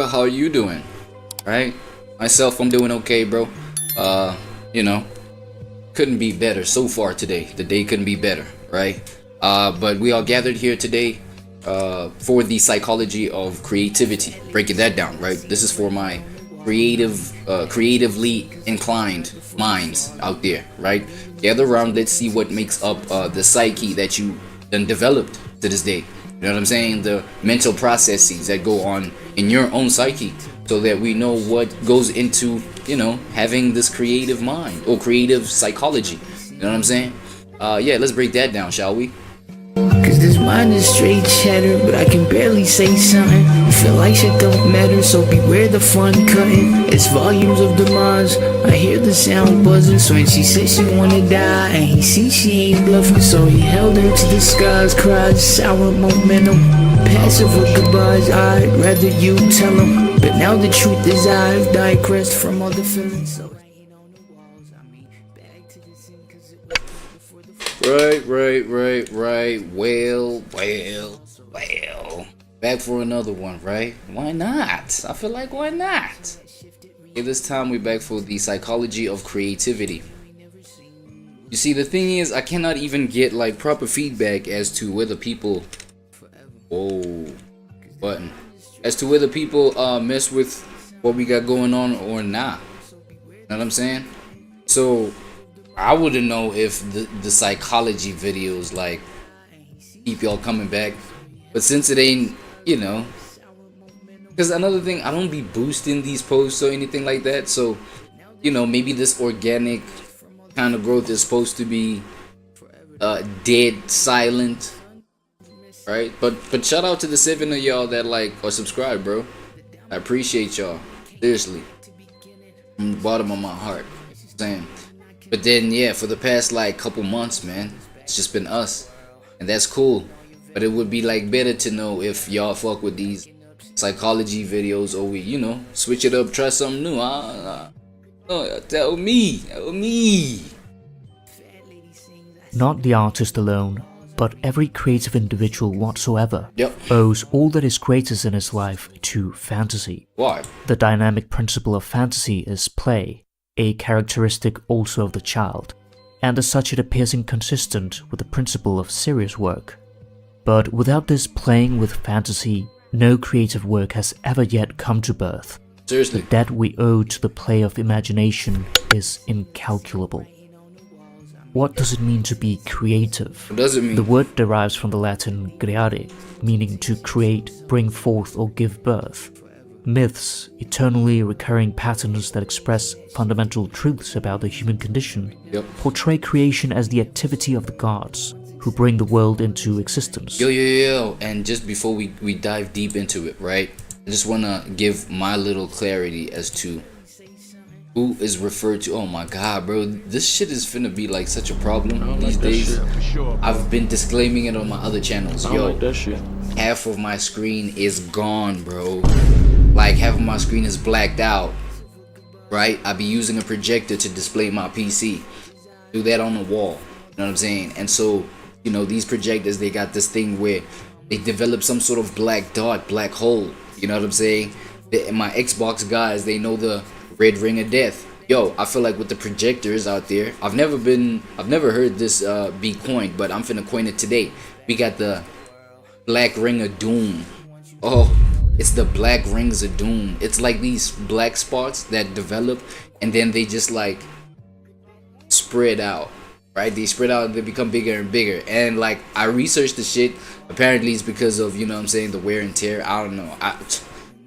How are you doing? Right? Myself, I'm doing okay, bro. You know, couldn't be better so far today. The day couldn't be better, right? But we are gathered here today for the psychology of creativity. Breaking that down, right? This is for my creatively inclined minds out there, right? Gather around, let's see what makes up the psyche that you done developed to this day. You know what I'm saying? The mental processes that go on in your own psyche, so that we know what goes into, you know, having this creative mind or creative psychology. You know what I'm saying? Yeah, let's break that down, shall we? Cause this mind is straight chatter, but I can barely say something. I feel like shit don't matter, so beware the fun cutting. It's volumes of demise, I hear the sound buzzing. So when she said she wanna die, and he sees she ain't bluffing, so he held her to the skies, cried sour momentum. Passive with goodbyes, I'd rather you tell him. But now the truth is I've digressed from all the feelings. So Right. Well. Back for another one, right? Why not? I feel like why not? Okay, this time we're back for the psychology of creativity. You see, the thing is, I cannot even get like proper feedback as to whether people as to whether people mess with what we got going on or not. You know what I'm saying? So I wouldn't know if the psychology videos like keep y'all coming back, but since it ain't, you know, because another thing, I don't be boosting these posts or anything like that, so you know, maybe this organic kind of growth is supposed to be dead silent, right? But shout out to the 7 of y'all that like or subscribe, bro. I appreciate y'all, seriously, from the bottom of my heart. Saying. But then, yeah, for the past like couple months, man, it's just been us, and that's cool. But it would be like better to know if y'all fuck with these psychology videos, or we, you know, switch it up, try something new. Tell me. Not the artist alone, but every creative individual whatsoever owes all that is greatest in his life to fantasy. Why? The dynamic principle of fantasy is play, a characteristic also of the child, and as such it appears inconsistent with the principle of serious work. But without this playing with fantasy, no creative work has ever yet come to birth. Seriously. The debt we owe to the play of imagination is incalculable. What does it mean to be creative? What does it mean? The word derives from the Latin creare, meaning to create, bring forth, or give birth. Myths, eternally recurring patterns that express fundamental truths about the human condition, portray creation as the activity of the gods, who bring the world into existence. Yo, and just before we dive deep into it, right, I just want to give my little clarity as to who is referred to. Oh my god, bro, this shit is finna be like such a problem these days. I've been disclaiming it on my other channels. Yo, half of my screen is gone, bro. Like half of my screen is blacked out, right? I be using a projector to display my PC. Do that on the wall, you know what I'm saying? And so, you know, these projectors, they got this thing where they develop some sort of black dot, black hole, you know what I'm saying? My Xbox guys, they know the red ring of death. Yo, I feel like with the projectors out there, I've never heard this be coined, but I'm finna coin it today. We got the black ring of doom. Oh, it's the black rings of doom. It's like these black spots that develop and then they just like spread out, right? They spread out and they become bigger and bigger. And like I researched the shit. Apparently it's because of, you know what I'm saying, the wear and tear. I don't know.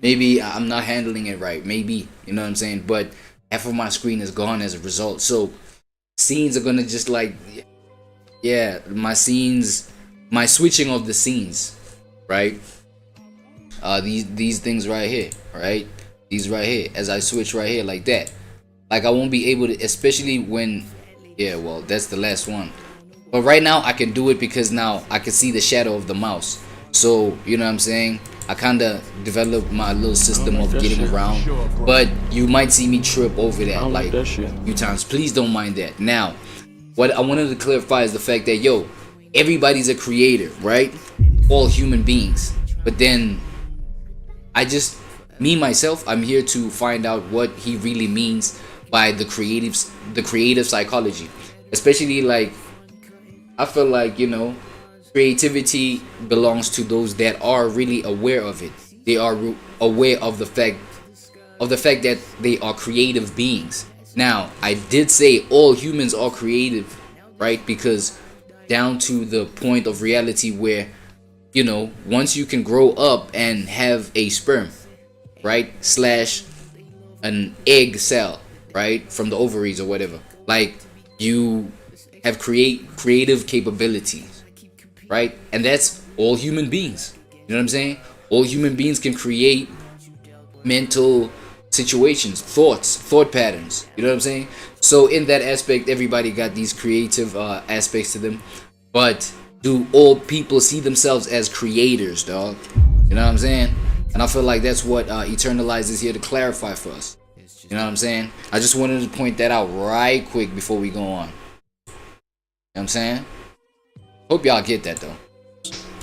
Maybe I'm not handling it right. Maybe, you know what I'm saying? But half of my screen is gone as a result. So scenes are gonna just like, yeah, my switching of the scenes, right? These things right here, right? These right here, as I switch right here like that, like I won't be able to, especially when, yeah, well, that's the last one. But right now I can do it because now I can see the shadow of the mouse. So, you know what I'm saying? I kind of developed my little system of getting around, but you might see me trip over that like a few times. Please don't mind that. Now, what I wanted to clarify is the fact that, yo, everybody's a creator, right? All human beings. But then I just Me myself, I'm here to find out what he really means by the creative psychology. Especially like, I feel like, creativity belongs to those that are really aware of it. They are aware of the fact that they are creative beings. Now, I did say all humans are creative, right? Because down to the point of reality where, once you can grow up and have a sperm, right, slash an egg cell, right, from the ovaries or whatever, like, you have creative capabilities, right? And that's all human beings. You know what I'm saying? All human beings can create mental situations, thought patterns. You know what I'm saying? So in that aspect, everybody got these creative aspects to them. But do all people see themselves as creators, dog? You know what I'm saying? And I feel like that's what Eternalize is here to clarify for us. You know what I'm saying? I just wanted to point that out right quick before we go on. You know what I'm saying? Hope y'all get that though.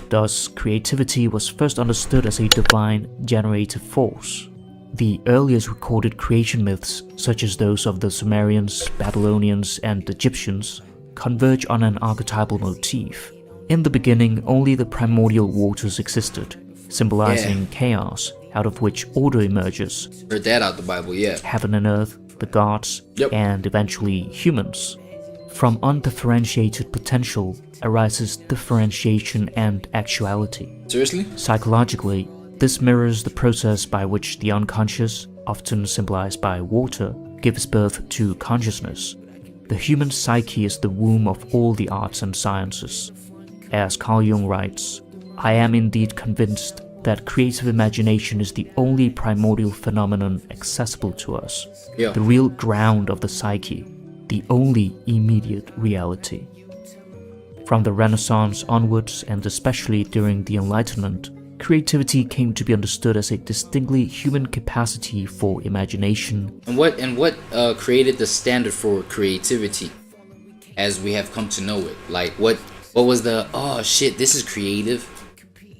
Thus, creativity was first understood as a divine generative force. The earliest recorded creation myths, such as those of the Sumerians, Babylonians, and Egyptians, converge on an archetypal motif. In the beginning, only the primordial waters existed, symbolizing chaos, out of which order emerges. Heard that out the Bible, yeah. Heaven and earth, the gods, and eventually humans. From undifferentiated potential arises differentiation and actuality. Seriously? Psychologically, this mirrors the process by which the unconscious, often symbolized by water, gives birth to consciousness. The human psyche is the womb of all the arts and sciences. As Carl Jung writes, "I am indeed convinced that creative imagination is the only primordial phenomenon accessible to us, the real ground of the psyche, the only immediate reality." From the Renaissance onwards, and especially during the Enlightenment, creativity came to be understood as a distinctly human capacity for imagination. And what created the standard for creativity as we have come to know it? Like what was the, oh shit, this is creative?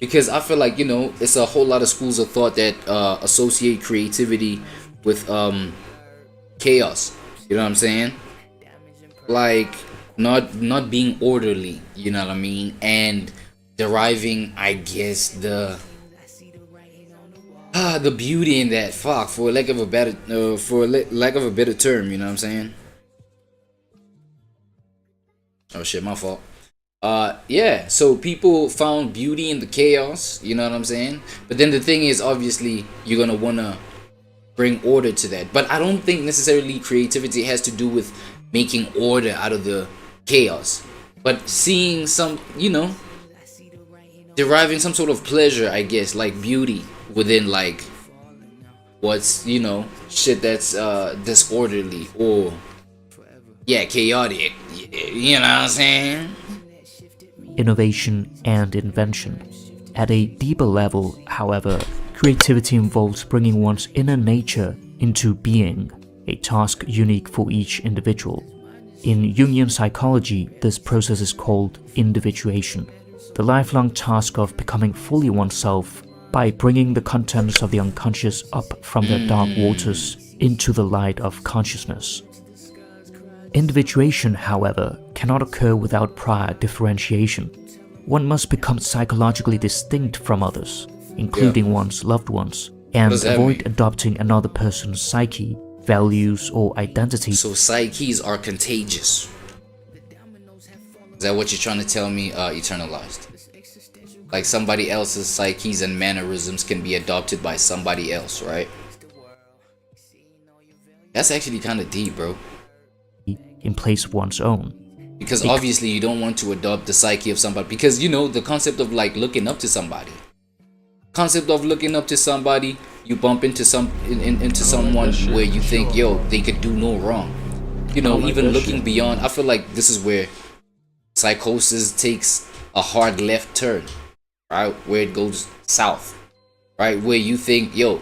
Because I feel like, it's a whole lot of schools of thought that associate creativity with chaos. You know what I'm saying? Like not being orderly, you know what I mean? And deriving, I guess, the beauty in that, for lack of a better term, you know what I'm saying? Oh shit, my fault. Yeah, so people found beauty in the chaos, you know what I'm saying? But then the thing is, obviously, you're gonna wanna bring order to that. But I don't think necessarily creativity has to do with making order out of the chaos, but seeing some, deriving some sort of pleasure, I guess, like beauty within, like, what's, shit that's disorderly or chaotic, you know what I'm saying? Innovation and invention. At a deeper level, however, creativity involves bringing one's inner nature into being, a task unique for each individual. In Jungian psychology, this process is called individuation, the lifelong task of becoming fully oneself by bringing the contents of the unconscious up from the dark waters into the light of consciousness. Individuation, however, cannot occur without prior differentiation. One must become psychologically distinct from others, including one's loved ones, and avoid adopting another person's psyche, values, or identity. So psyches are contagious. Is that what you're trying to tell me, Eternalized? Like somebody else's psyches and mannerisms can be adopted by somebody else, right? That's actually kind of deep, bro. In place of one's own. Because obviously you don't want to adopt the psyche of somebody, because the concept of like looking up to somebody. You bump into someone where you think, yo, they could do no wrong. Even looking beyond, I feel like this is where psychosis takes a hard left turn, right? Where it goes south, right? Where you think, yo,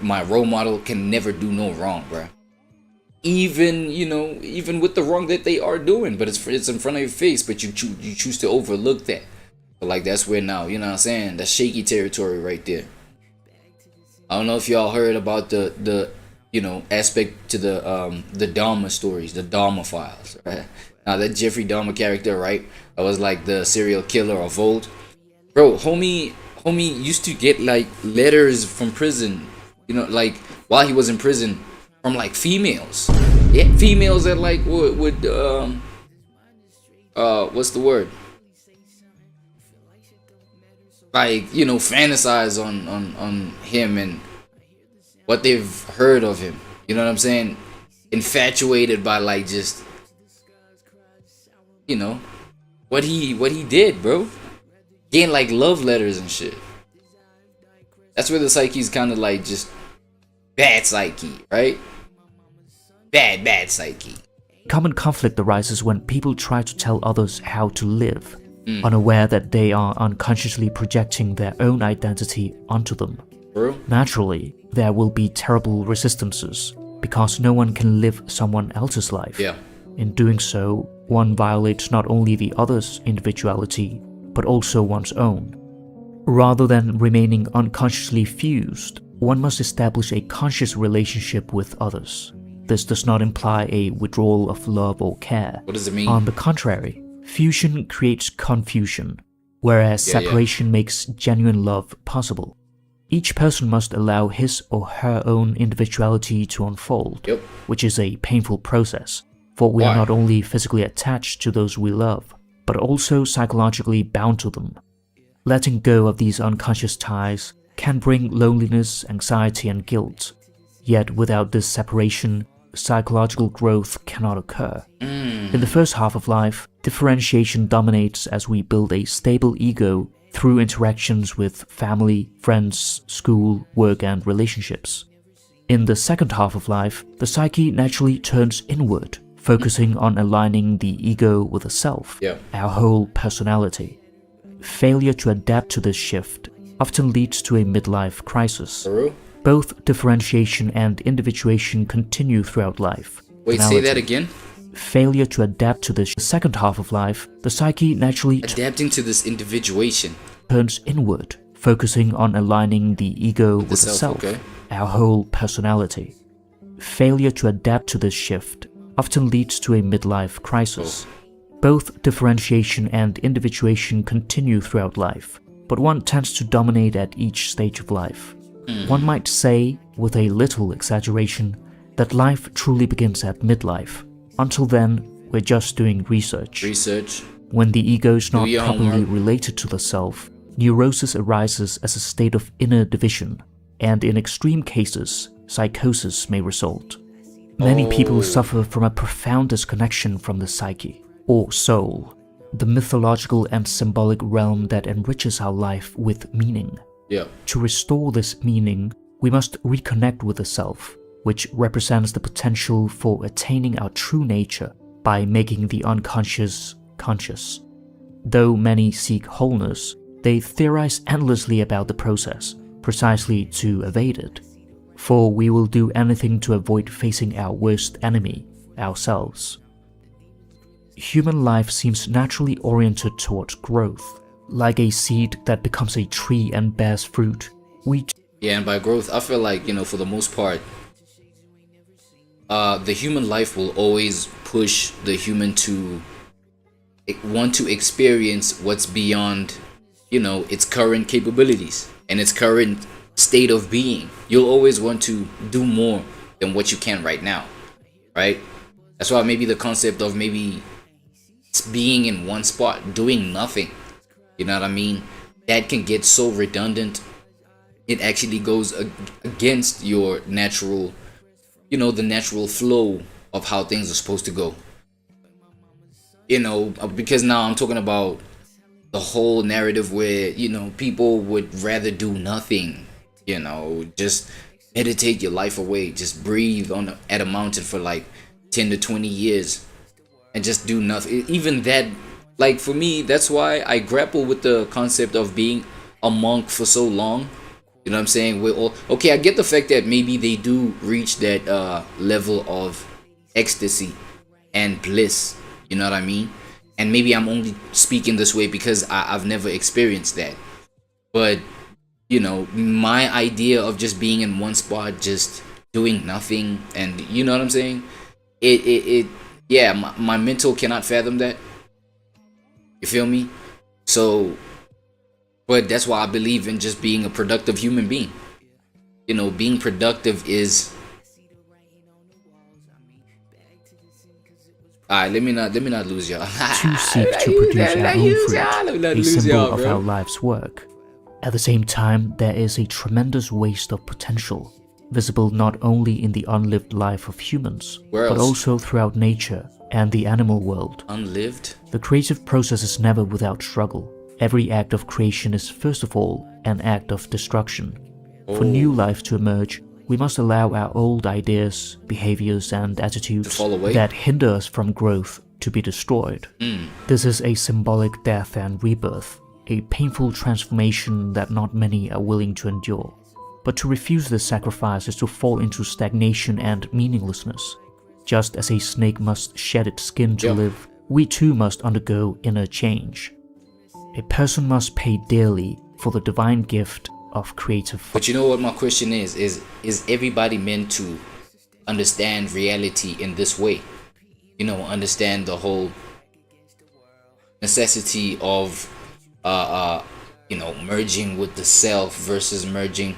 my role model can never do no wrong, bro. Even with the wrong that they are doing, but it's in front of your face, but you choose to overlook that. But like that's where now, you know what I'm saying? That's shaky territory right there. I don't know if y'all heard about the aspect to the Dahmer stories, the Dahmer files, right? Now that Jeffrey Dahmer character, right? That was like the serial killer of old. Bro, homie used to get like letters from prison, like while he was in prison, from like females. Yeah, females that like would what's the word? Like, fantasize on him and what they've heard of him. You know what I'm saying? Infatuated by like just what he did, bro. Getting like love letters and shit. That's where the psyche's kind of like just bad psyche, right? Bad psyche. Common conflict arises when people try to tell others how to live, unaware that they are unconsciously projecting their own identity onto them. Bro? Naturally, there will be terrible resistances, because no one can live someone else's life. Yeah. In doing so, one violates not only the other's individuality, but also one's own. Rather than remaining unconsciously fused, one must establish a conscious relationship with others. This does not imply a withdrawal of love or care. What does it mean? On the contrary, fusion creates confusion, whereas separation makes genuine love possible. Each person must allow his or her own individuality to unfold, which is a painful process, for we are not only physically attached to those we love, but also psychologically bound to them. Letting go of these unconscious ties can bring loneliness, anxiety, and guilt. Yet without this separation, psychological growth cannot occur. In the first half of life, differentiation dominates as we build a stable ego through interactions with family, friends, school, work, and relationships. In the second half of life, the psyche naturally turns inward, focusing on aligning the ego with the self, our whole personality. Failure to adapt to this shift often leads to a midlife crisis. Both differentiation and individuation continue throughout life. Wait, say that again? Failure to adapt to the second half of life, the psyche naturally adapting to this individuation turns inward, focusing on aligning the ego with the self, our whole personality. Failure to adapt to this shift often leads to a midlife crisis. Both differentiation and individuation continue throughout life, but one tends to dominate at each stage of life. One might say, with a little exaggeration, that life truly begins at midlife. Until then, we're just doing research. When the ego is not properly related to the self, neurosis arises as a state of inner division, and in extreme cases, psychosis may result. Many people suffer from a profound disconnection from the psyche, or soul, the mythological and symbolic realm that enriches our life with meaning. To restore this meaning, we must reconnect with the self, which represents the potential for attaining our true nature by making the unconscious conscious. Though many seek wholeness, they theorize endlessly about the process, precisely to evade it. For we will do anything to avoid facing our worst enemy, ourselves. Human life seems naturally oriented towards growth. Like a seed that becomes a tree and bears fruit, and by growth, I feel like, for the most part, the human life will always push the human to want to experience what's beyond, its current capabilities and its current state of being. You'll always want to do more than what you can right now, right? That's why maybe the concept of maybe being in one spot, doing nothing, you know what I mean? That can get so redundant. It actually goes against your natural, the natural flow of how things are supposed to go. Because now I'm talking about the whole narrative where, people would rather do nothing, just meditate your life away, just breathe at a mountain for like 10 to 20 years and just do nothing. Even that, like for me, that's why I grapple with the concept of being a monk for so long. You know what I'm saying? Okay, I get the fact that maybe they do reach that level of ecstasy and bliss. You know what I mean? And maybe I'm only speaking this way because I've never experienced that. But you know, my idea of just being in one spot, just doing nothing, and you know what I'm saying? Yeah, my mental cannot fathom that. You feel me? So, but that's why I believe in just being a productive human being. You know, being productive is. Alright, let me not lose y'all. To seek to produce our own fruit, a symbol of our life's work. At the same time, there is a tremendous waste of potential, visible not only in the unlived life of humans, but also throughout nature and the animal world. Unlived? The creative process is never without struggle. Every act of creation is first of all an act of destruction. For new life to emerge, we must allow our old ideas, behaviors, and attitudes that hinder us from growth to be destroyed. This is a symbolic death and rebirth, a painful transformation that not many are willing to endure. But to refuse this sacrifice is to fall into stagnation and meaninglessness. Just as a snake must shed its skin to live, we too must undergo inner change. A person must pay dearly for the divine gift of creative. But you know what my question is everybody meant to understand reality in this way? You know, understand the whole necessity of you know, merging with the self versus merging.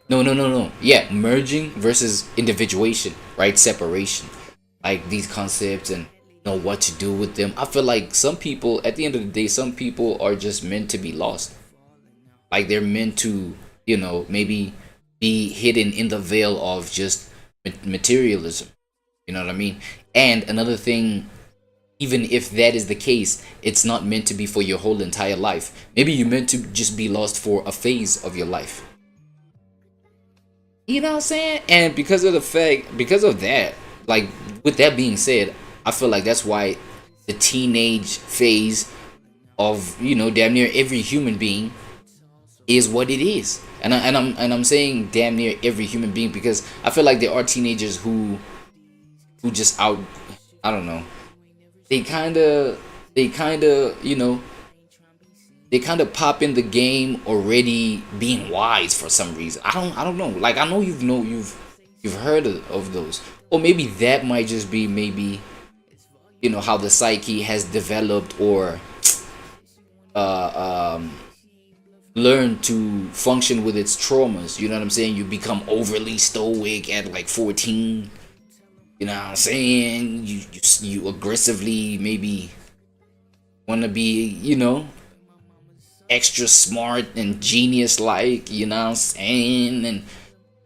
Yeah, merging versus individuation, right? Separation. Like these concepts and know what to do with them. I feel like some people, at the end of the day, some people are just meant to be lost. Like they're meant to, you know, maybe be hidden in the veil of just materialism. You know what I mean? And another thing, even if that is the case, it's not meant to be for your whole entire life. Maybe you're meant to just be lost for a phase of your life. You know what I'm saying? And because of that, like with that being said, I feel like that's why the teenage phase of, you know, damn near every human being is what it is. And I'm saying damn near every human being because I feel like there are teenagers who just I don't know. They kind of, you know, they kind of pop in the game already being wise for some reason. I don't know. Like I know you've heard of those, or maybe that might just be maybe, you know, how the psyche has developed or learned to function with its traumas. You know what I'm saying? You become overly stoic at like 14. You know what I'm saying? You aggressively maybe want to be, you know, extra smart and genius like, you know what I'm saying? And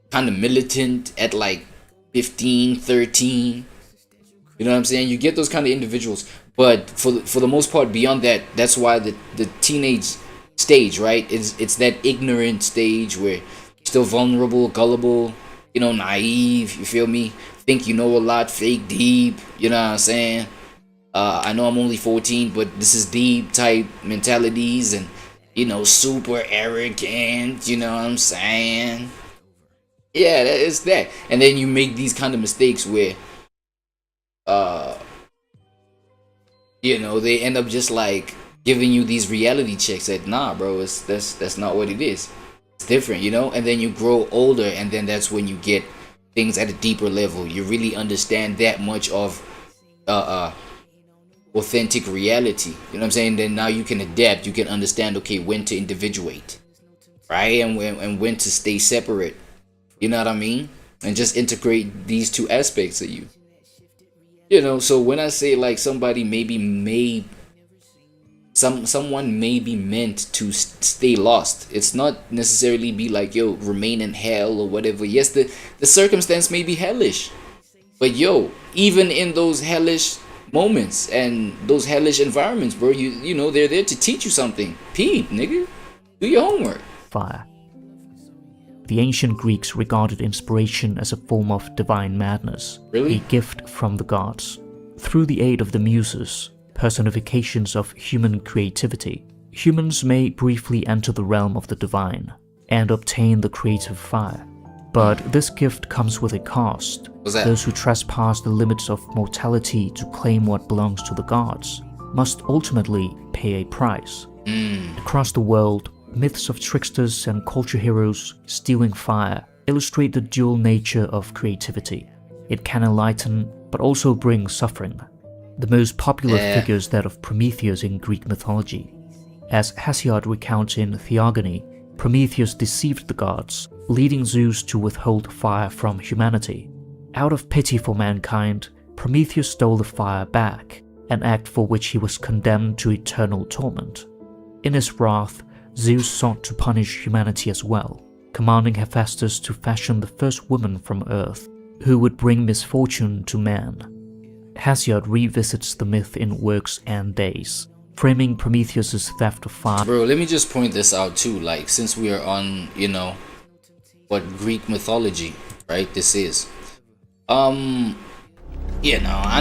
kind of militant at like 15, 13. You know what I'm saying? You get those kind of individuals. But for the most part, beyond that, that's why the teenage stage, right? It's that ignorant stage where you're still vulnerable, gullible, you know, naive, you feel me? Think you know a lot, fake deep, you know what I'm saying? I know I'm only 14, but this is deep type mentalities and, you know, super arrogant, you know what I'm saying? Yeah, it's that. And then you make these kind of mistakes where, you know, they end up just like giving you these reality checks that, nah, bro, that's not what it is. It's different, you know? And then you grow older, and then that's when you get things at a deeper level. You really understand that much of authentic reality. You know what I'm saying? Then now you can adapt. You can understand, okay, when to individuate, right? And when to stay separate. You know what I mean? And just integrate these two aspects of you. You know, so when I say like somebody someone may be meant to stay lost, it's not necessarily be like, yo, remain in hell or whatever. Yes, the circumstance may be hellish, but yo, even in those hellish moments and those hellish environments, bro, you know, they're there to teach you something. Peep, nigga, do your homework. Fire. The ancient Greeks regarded inspiration as a form of divine madness, really? A gift from the gods. Through the aid of the muses, personifications of human creativity, humans may briefly enter the realm of the divine and obtain the creative fire. But this gift comes with a cost. What's that? Those who trespass the limits of mortality to claim what belongs to the gods must ultimately pay a price. Across the world, myths of tricksters and culture heroes stealing fire illustrate the dual nature of creativity. It can enlighten, but also bring suffering. The most popular figure is that of Prometheus in Greek mythology. As Hesiod recounts in Theogony, Prometheus deceived the gods, leading Zeus to withhold fire from humanity. Out of pity for mankind, Prometheus stole the fire back, an act for which he was condemned to eternal torment. In his wrath, Zeus sought to punish humanity as well, commanding Hephaestus to fashion the first woman from Earth, who would bring misfortune to man. Hesiod revisits the myth in Works and Days, framing Prometheus' theft of fire. Bro, let me just point this out too, like, since we are on, what Greek mythology, right, this is. I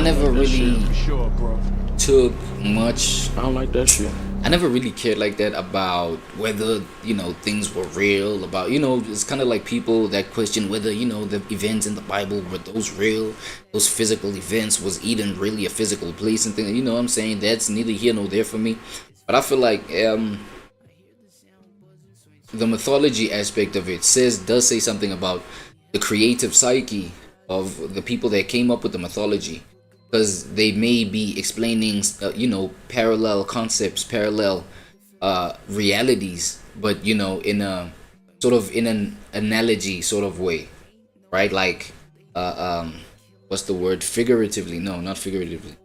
never really took much. I don't like that shit. I never really cared like that about whether, things were real, about, it's kind of like people that question whether, the events in the Bible, were those real, those physical events, was Eden really a physical place and things, you know what I'm saying? That's neither here nor there for me. But I feel like, the mythology aspect of it does say something about the creative psyche of the people that came up with the mythology. Because they may be explaining, parallel concepts, parallel realities, but, in a sort of in an analogy sort of way, right? Like, what's the word? Figuratively? No, not figuratively.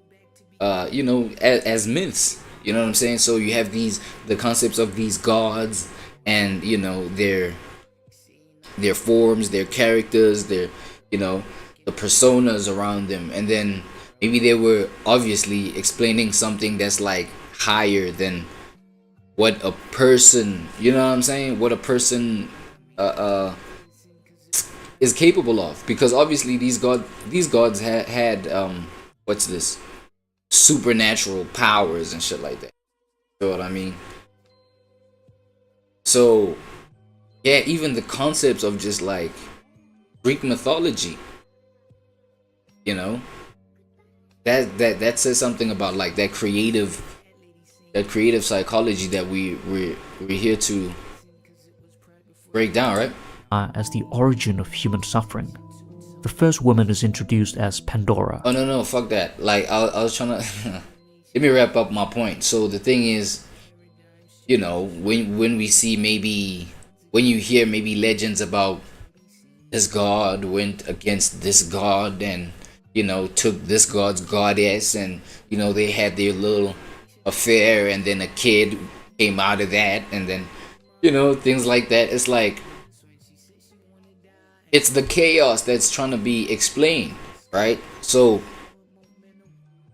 As myths, you know what I'm saying? So you have the concepts of these gods and, their forms, their characters, their, the personas around them. And then maybe they were obviously explaining something that's like higher than what a person, you know what I'm saying? What a person is capable of. Because obviously these gods had supernatural powers and shit like that. You know what I mean? So yeah, even the concepts of just like Greek mythology, that says something about like that creative psychology that we're here to break down, right? As the origin of human suffering. The first woman is introduced as Pandora. Oh no, fuck that. Like I was trying to let me wrap up my point. So the thing is, when we see when you hear maybe legends about this god went against this god and took this god's goddess, and they had their little affair, and then a kid came out of that, and then things like that. It's like it's the chaos that's trying to be explained, right? So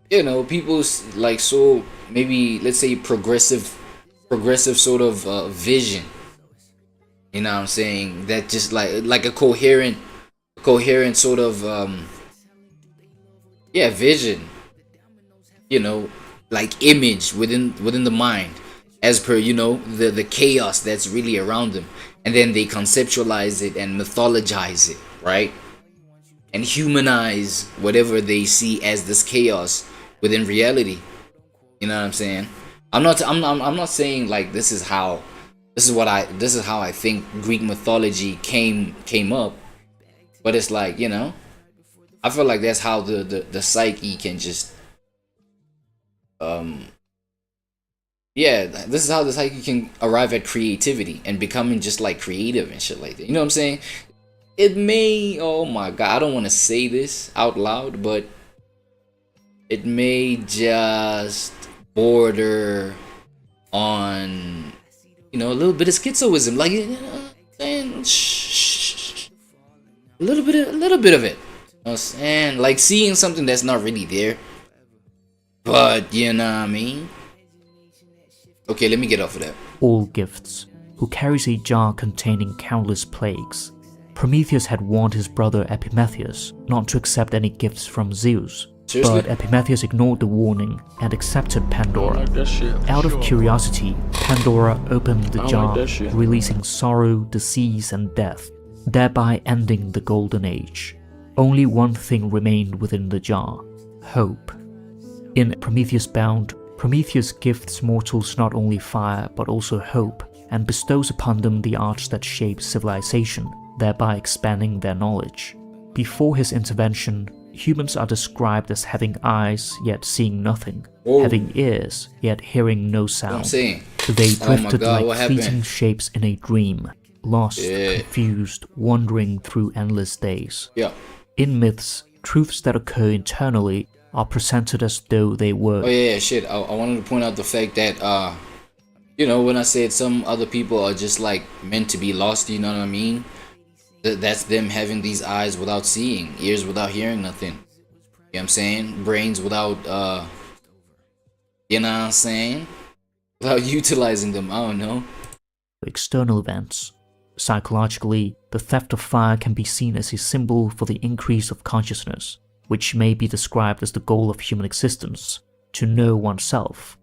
people like, so maybe let's say progressive sort of vision, you know what I'm saying, that just like a coherent sort of vision, like image within the mind, as per the chaos that's really around them, and then they conceptualize it and mythologize it, right, and humanize whatever they see as this chaos within reality. You know what I'm saying? I'm not saying like this is how I think Greek mythology came up, but it's like, I feel like that's how the psyche can just this is how the psyche can arrive at creativity and becoming just like creative and shit like that. You know what I'm saying? It may, oh my god, I don't want to say this out loud, but it may just border on a little bit of schizoism, like, a little bit of it. And like seeing something that's not really there, but you know what I mean. Okay, let me get off of that. All gifts, who carries a jar containing countless plagues. Prometheus had warned his brother Epimetheus not to accept any gifts from Zeus. Seriously? But Epimetheus ignored the warning and accepted Pandora. Like that shit, Out of curiosity, Pandora opened the jar, that shit. releasing sorrow, disease, and death, thereby ending the Golden Age. Only one thing remained within the jar: hope. In Prometheus Bound, Prometheus gifts mortals not only fire but also hope, and bestows upon them the arts that shape civilization, thereby expanding their knowledge. Before his intervention, humans are described as having eyes yet seeing nothing, having ears yet hearing no sound. They drifted like fleeting shapes in a dream, lost, confused, wandering through endless days. In myths, truths that occur internally are presented as though they were. I wanted to point out the fact that, you know, when I said some other people are just like meant to be lost, you know what I mean? That's them having these eyes without seeing, ears without hearing nothing. You know what I'm saying? Brains without, you know what I'm saying? Without utilizing them, I don't know. External events. Psychologically, the theft of fire can be seen as a symbol for the increase of consciousness, which may be described as the goal of human existence, to know oneself.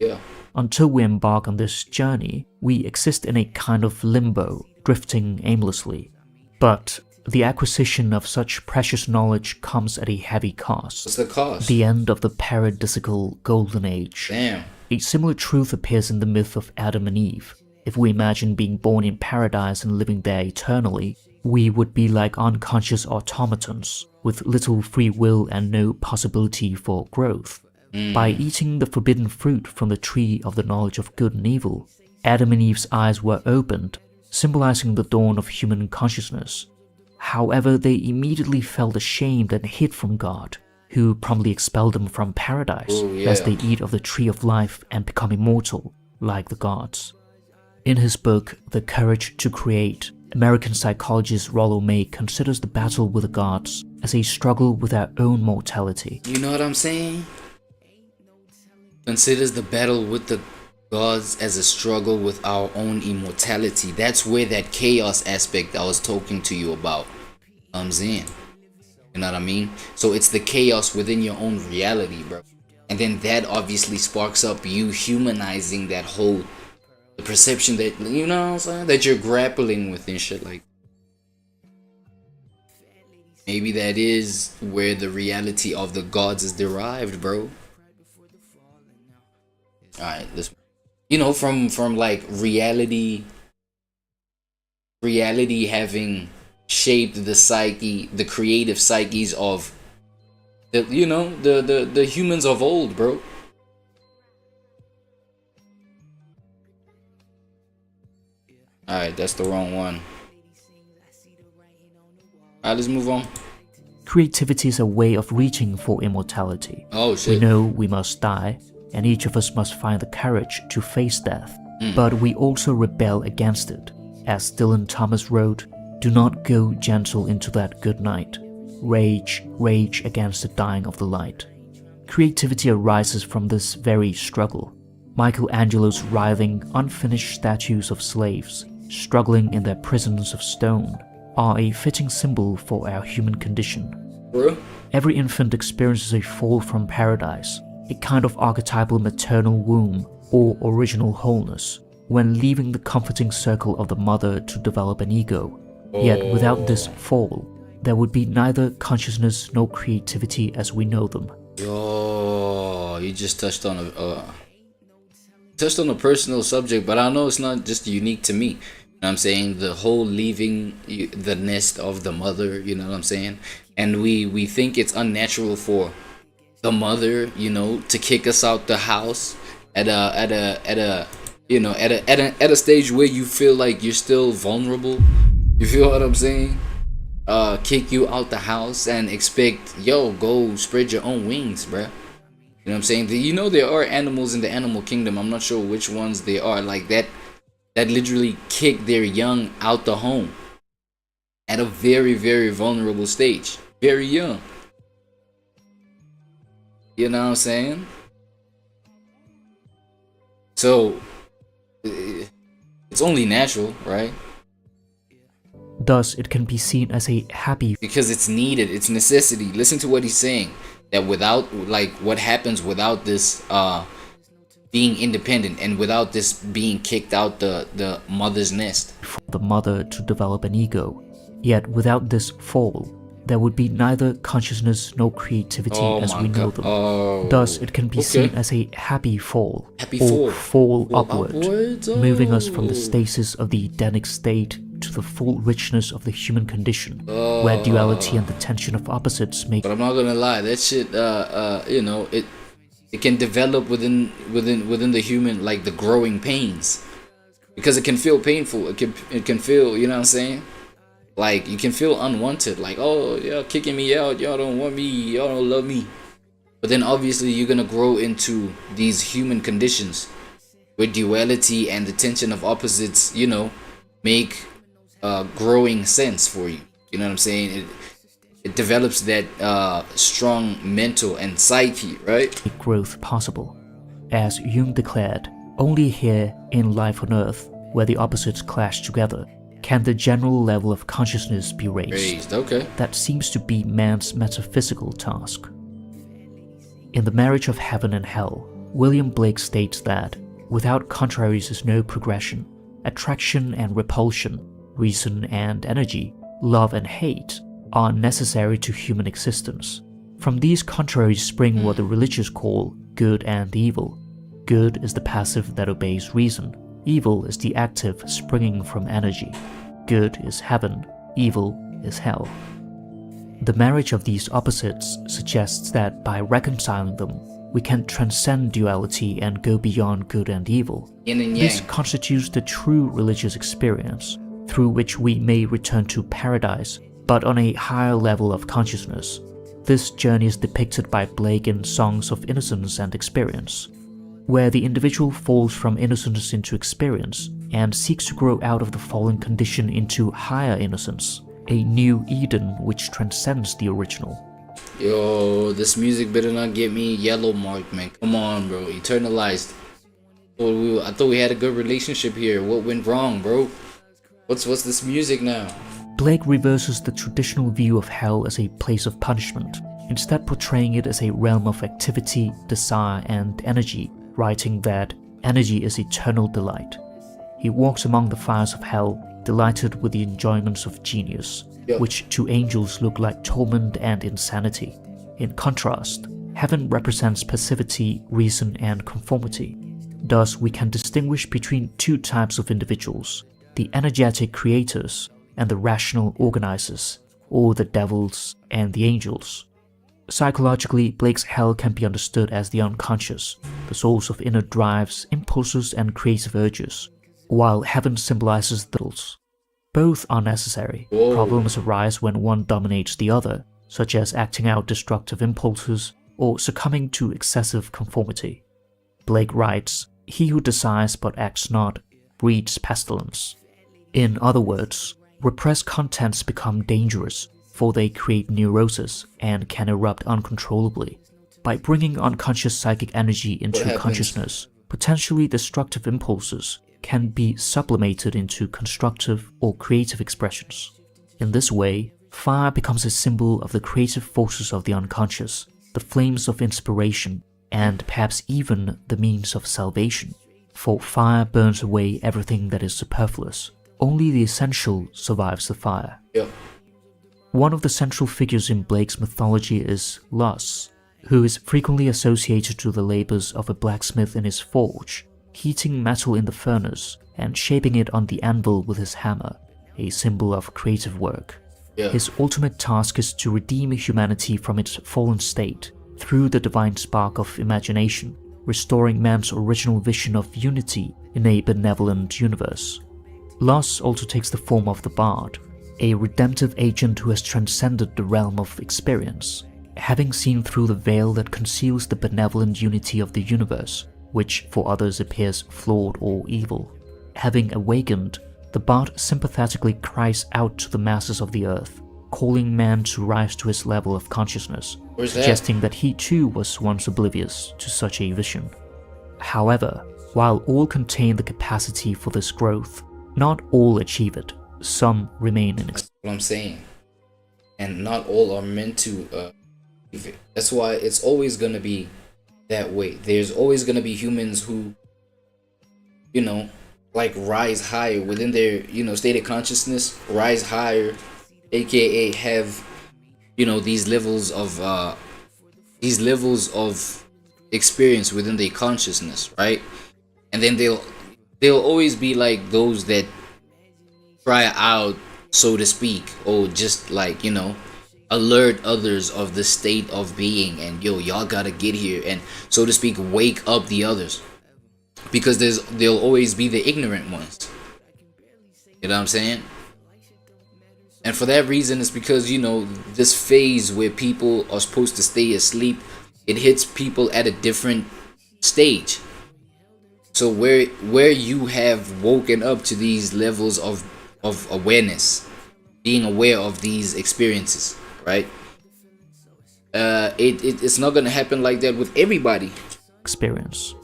Until we embark on this journey, we exist in a kind of limbo, drifting aimlessly. But the acquisition of such precious knowledge comes at a heavy cost. What's the cost? The end of the paradisical golden age. Damn. A similar truth appears in the myth of Adam and Eve. If we imagine being born in paradise and living there eternally, we would be like unconscious automatons, with little free will and no possibility for growth. By eating the forbidden fruit from the tree of the knowledge of good and evil, Adam and Eve's eyes were opened, symbolizing the dawn of human consciousness. However, they immediately felt ashamed and hid from God, who promptly expelled them from paradise, lest they eat of the tree of life and become immortal, like the gods. In his book, The Courage to Create, American psychologist Rollo May considers the battle with the gods as a struggle with our own mortality. You know what I'm saying? Considers the battle with the gods as a struggle with our own immortality. That's where that chaos aspect I was talking to you about comes in. You know what I mean? So it's the chaos within your own reality, bro. And then that obviously sparks up you humanizing that whole, the perception that, you know what I'm saying, that you're grappling with and shit like. Maybe that is where the reality of the gods is derived, bro. Alright, let's, you know, from like reality having shaped the psyche, the creative psyches of the, you know, the humans of old, bro. Alright, that's the wrong one. Alright, let's move on. Creativity is a way of reaching for immortality. Oh shit. We know we must die, and each of us must find the courage to face death. But we also rebel against it. As Dylan Thomas wrote, "Do not go gentle into that good night. Rage, rage against the dying of the light." Creativity arises from this very struggle. Michelangelo's writhing, unfinished statues of slaves, struggling in their prisons of stone, are a fitting symbol for our human condition. Bro? Every infant experiences a fall from paradise, a kind of archetypal maternal womb or original wholeness, when leaving the comforting circle of the mother to develop an ego. Yet without this fall, there would be neither consciousness nor creativity as we know them. Yo, you just touched on a personal subject, but I know it's not just unique to me. You know what I'm saying? The whole leaving the nest of the mother, you know what I'm saying? And we think it's unnatural for the mother, you know, to kick us out the house at a stage where you feel like you're still vulnerable. You feel what I'm saying? Kick you out the house and expect, yo, go spread your own wings, bruh. You know what I'm saying? You know, there are animals in the animal kingdom, I'm not sure which ones they are, like that literally kick their young out the home at a very, very vulnerable stage. Very young. You know what I'm saying? So, it's only natural, right? Thus, it can be seen as a happy, because it's needed, it's necessity. Listen to what he's saying, that without, like, what happens without this being independent and without this being kicked out the mother's nest. for the mother to develop an ego. Yet without this fall, there would be neither consciousness nor creativity Oh as my we know God. them. Oh. Thus, it can be Okay. seen as a happy fall, Happy or fall. fall upward, upwards? moving us from the Oh. stasis of the Edenic state to the full richness of the human condition, where duality and the tension of opposites make. But I'm not gonna lie, that shit, you know, it can develop within the human, like the growing pains, because it can feel painful. It can feel, you know what I'm saying? Like you can feel unwanted, like, oh, y'all kicking me out, y'all don't want me, y'all don't love me. But then obviously you're gonna grow into these human conditions where duality and the tension of opposites, you know, make growing sense for you. You know what I'm saying? It develops that strong mental and psyche, right? Growth possible. As Jung declared, only here in life on Earth, where the opposites clash together, can the general level of consciousness be raised. Okay. That seems to be man's metaphysical task. In The Marriage of Heaven and Hell, William Blake states that without contraries is no progression. Attraction and repulsion, reason and energy, love and hate are necessary to human existence. From these contraries spring what the religious call good and evil. Good is the passive that obeys reason. Evil is the active springing from energy. Good is heaven, evil is hell. The marriage of these opposites suggests that by reconciling them, we can transcend duality and go beyond good and evil. Yin and yang. This constitutes the true religious experience, through which we may return to paradise, but on a higher level of consciousness. This journey is depicted by Blake in Songs of Innocence and Experience, where the individual falls from innocence into experience and seeks to grow out of the fallen condition into higher innocence, a new Eden which transcends the original. Yo, this music better not get me yellow mark, man. Come on, bro. Eternalized. I thought we had a good relationship here. What went wrong, bro? What's this music now? Blake reverses the traditional view of hell as a place of punishment, instead portraying it as a realm of activity, desire, and energy, writing that energy is eternal delight. He walks among the fires of hell, delighted with the enjoyments of genius, which to angels look like torment and insanity. In contrast, heaven represents passivity, reason, and conformity. Thus, we can distinguish between two types of individuals: the energetic creators and the rational organizers, or the devils and the angels. Psychologically, Blake's hell can be understood as the unconscious, the source of inner drives, impulses, and creative urges, while heaven symbolizes the devils. Both are necessary. Whoa. Problems arise when one dominates the other, such as acting out destructive impulses or succumbing to excessive conformity. Blake writes, "He who desires but acts not breeds pestilence." In other words, repressed contents become dangerous, for they create neurosis and can erupt uncontrollably. By bringing unconscious psychic energy into consciousness, potentially destructive impulses can be sublimated into constructive or creative expressions. In this way, fire becomes a symbol of the creative forces of the unconscious, the flames of inspiration, and perhaps even the means of salvation. For fire burns away everything that is superfluous. Only the essential survives the fire. Yeah. One of the central figures in Blake's mythology is Lus, who is frequently associated to the labors of a blacksmith in his forge, heating metal in the furnace and shaping it on the anvil with his hammer, a symbol of creative work. Yeah. His ultimate task is to redeem humanity from its fallen state through the divine spark of imagination, restoring man's original vision of unity in a benevolent universe. Lus also takes the form of the Bard, a redemptive agent who has transcended the realm of experience, having seen through the veil that conceals the benevolent unity of the universe, which for others appears flawed or evil. Having awakened, the Bard sympathetically cries out to the masses of the earth, calling man to rise to his level of consciousness, suggesting that he too was once oblivious to such a vision. However, while all contain the capacity for this growth, not all achieve it. Some remain in That's what I'm saying. And not all are meant to achieve it. That's why it's always going to be that way. There's always going to be humans who, you know, like rise higher within their, you know, state of consciousness, rise higher, aka have these levels of experience within their consciousness, right? And then they'll always be like those that try out, so to speak, or just like, alert others of the state of being, and y'all gotta get here, and so to speak, wake up the others, because there'll always be the ignorant ones. You know what I'm saying? And for that reason, it's because this phase where people are supposed to stay asleep, it hits people at a different stage. So where you have woken up to these levels of awareness, being aware of these experiences, right? It's not gonna happen like that with everybody. Experience.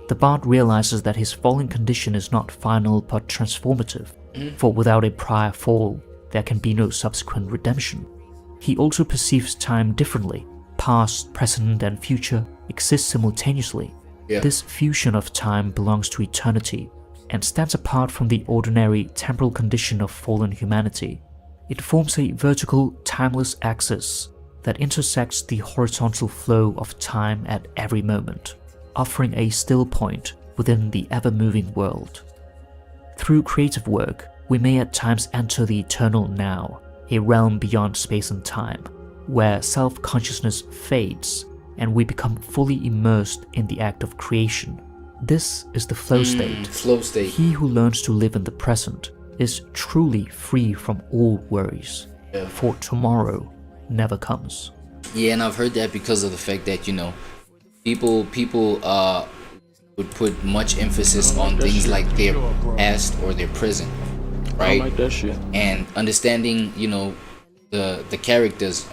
The bard realizes that his fallen condition is not final but transformative, for without a prior fall, there can be no subsequent redemption. He also perceives time differently. Past, present, and future exist simultaneously. Yeah. This fusion of time belongs to eternity and stands apart from the ordinary temporal condition of fallen humanity. It forms a vertical, timeless axis that intersects the horizontal flow of time at every moment, offering a still point within the ever-moving world. Through creative work, we may at times enter the eternal now, a realm beyond space and time, where self-consciousness fades and we become fully immersed in the act of creation. This is the flow state. Flow state. He who learns to live in the present is truly free from all worries, for tomorrow never comes. Yeah, and I've heard that because of the fact that people would put much emphasis on things like their past or their present, right? I like that shit. And understanding, the characters,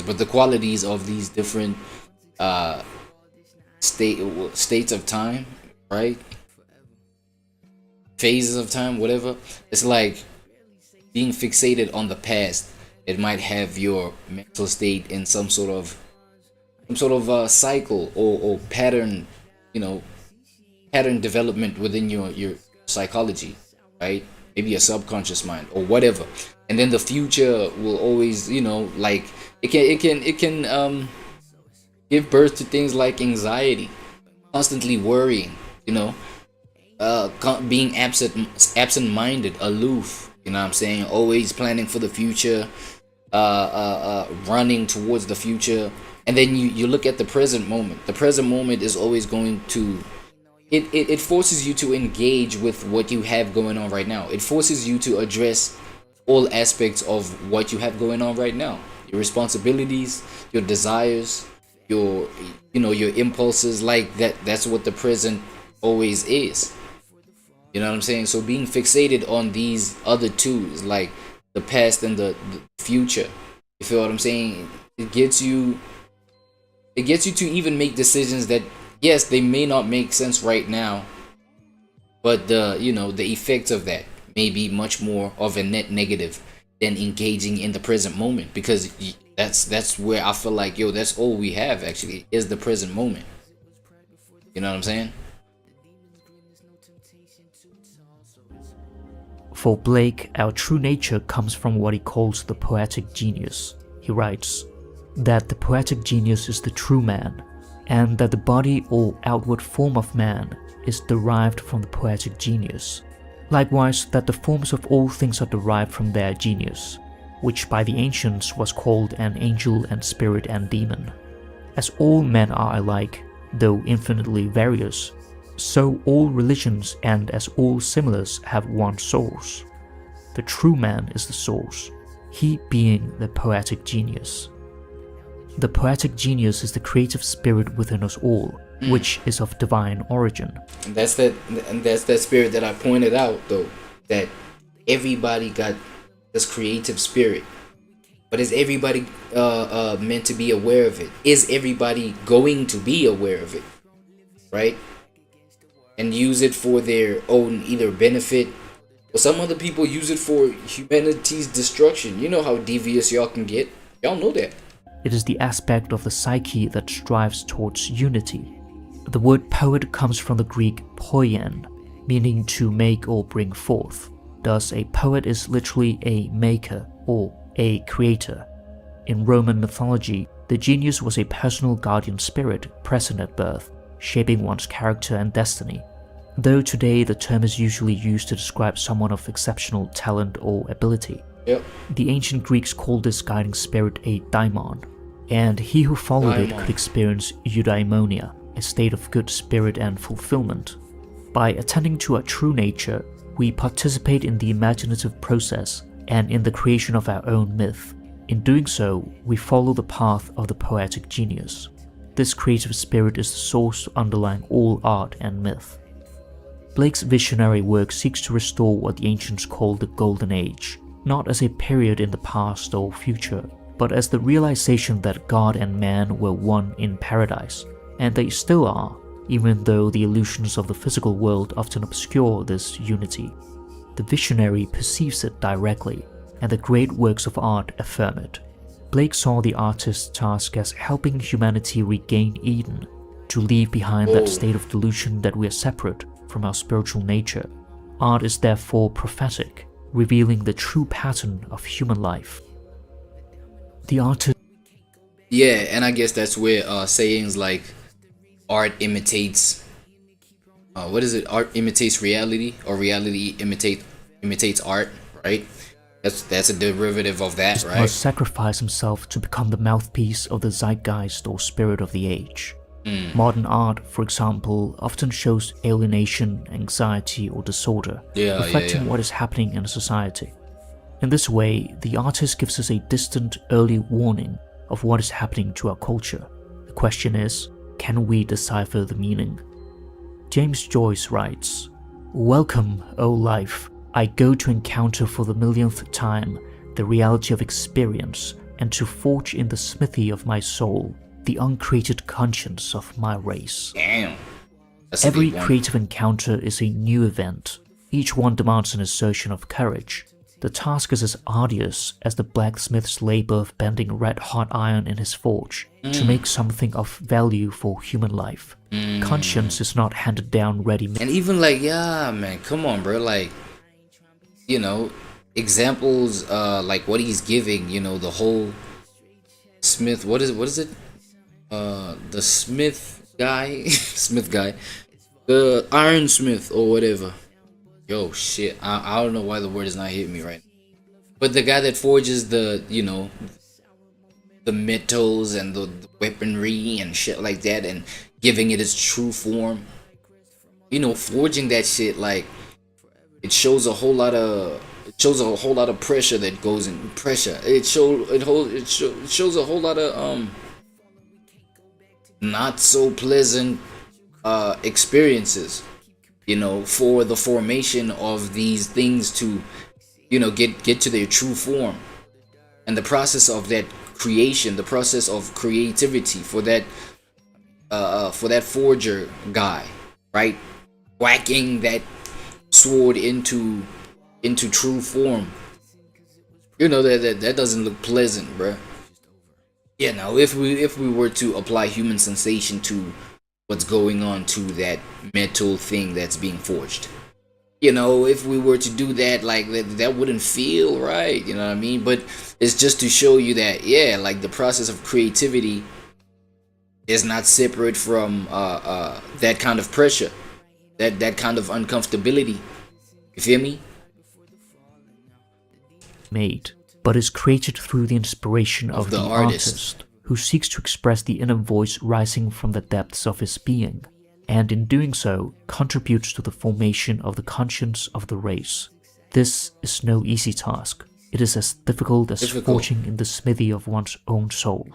but the qualities of these different states of time, right? Phases of time, whatever. It's like being fixated on the past. It might have your mental state in some sort of cycle or pattern, pattern development within your psychology, right? Maybe your subconscious mind or whatever. And then the future will always, like it can give birth to things like anxiety, constantly worrying, being absent-minded, aloof. You know what I'm saying? Always planning for the future, running towards the future. And then you look at the present moment. The present moment is always going to, it forces you to engage with what you have going on right now. It forces you to address all aspects of what you have going on right now. Your responsibilities, your desires, your impulses, like that's what the present always is. You know what I'm saying? So being fixated on these other two is like the past and the future. You feel what I'm saying? It gets you to even make decisions that, yes, they may not make sense right now, but the effects of that may be much more of a net negative than engaging in the present moment, because that's where I feel like, that's all we have actually, is the present moment. You know what I'm saying? For Blake, our true nature comes from what he calls the poetic genius. He writes that the poetic genius is the true man, and that the body or outward form of man is derived from the poetic genius. Likewise, that the forms of all things are derived from their genius, which by the ancients was called an angel and spirit and demon. As all men are alike, though infinitely various, so all religions and as all similars have one source. The true man is the source, he being the poetic genius. The poetic genius is the creative spirit within us all, which is of divine origin. And that's that spirit that I pointed out, though, that everybody got this creative spirit. But is everybody meant to be aware of it? Is everybody going to be aware of it? Right? And use it for their own either benefit, or some other people use it for humanity's destruction. You know how devious y'all can get. Y'all know that. It is the aspect of the psyche that strives towards unity. The word poet comes from the Greek poien, meaning to make or bring forth. Thus, a poet is literally a maker or a creator. In Roman mythology, the genius was a personal guardian spirit present at birth, shaping one's character and destiny. Though today the term is usually used to describe someone of exceptional talent or ability. Yep. The ancient Greeks called this guiding spirit a daimon, and he who followed it could experience eudaimonia, a state of good spirit and fulfillment. By attending to our true nature, we participate in the imaginative process and in the creation of our own myth. In doing so, we follow the path of the poetic genius. This creative spirit is the source underlying all art and myth. Blake's visionary work seeks to restore what the ancients called the Golden Age, not as a period in the past or future, but as the realization that God and man were one in paradise, and they still are, even though the illusions of the physical world often obscure this unity. The visionary perceives it directly, and the great works of art affirm it. Blake saw the artist's task as helping humanity regain Eden, to leave behind that state of delusion that we are separate from our spiritual nature. Art is therefore prophetic, revealing the true pattern of human life. The artist... Yeah, and I guess that's where sayings like art imitates art imitates reality, or reality imitates art, right? That's a derivative of that, right? Must sacrifice himself to become the mouthpiece of the zeitgeist or spirit of the age. Modern art, for example, often shows alienation, anxiety, or disorder, reflecting what is happening in society. In this way, the artist gives us a distant, early warning of what is happening to our culture. The question is, can we decipher the meaning? James Joyce writes, "Welcome, O life. I go to encounter for the millionth time the reality of experience, and to forge in the smithy of my soul the uncreated conscience of my race." Damn. Every creative encounter is a new event. Each one demands an assertion of courage. The task is as arduous as the blacksmith's labor of bending red-hot iron in his forge to make something of value for human life. Conscience is not handed down ready-made. And even like, yeah, man, come on, bro. Like, you know, examples like what he's giving, you know, the whole Smith, what is it? The Smith guy, the ironsmith or whatever. Yo, shit, I don't know why the word is not hitting me right now. But the guy that forges the, you know, the metals and the weaponry and shit like that, and giving it its true form. You know, forging that shit, like, it shows a whole lot of pressure that goes in pressure. It shows a whole lot of not so pleasant experiences, you know, for the formation of these things to, you know, get to their true form. And the process of that creation, the process of creativity for that forger guy, right, whacking that sword into true form, you know, that doesn't look pleasant, bruh. You know, if we were to apply human sensation to what's going on to that metal thing that's being forged, you know, if we were to do that, like, that wouldn't feel right, you know what I mean? But it's just to show you that, yeah, like, the process of creativity is not separate from that kind of pressure, that kind of uncomfortability. You feel me? Made, but is created through the inspiration of the artist, who seeks to express the inner voice rising from the depths of his being, and in doing so contributes to the formation of the conscience of the race. This is no easy task. It is as difficult as forging in the smithy of one's own soul.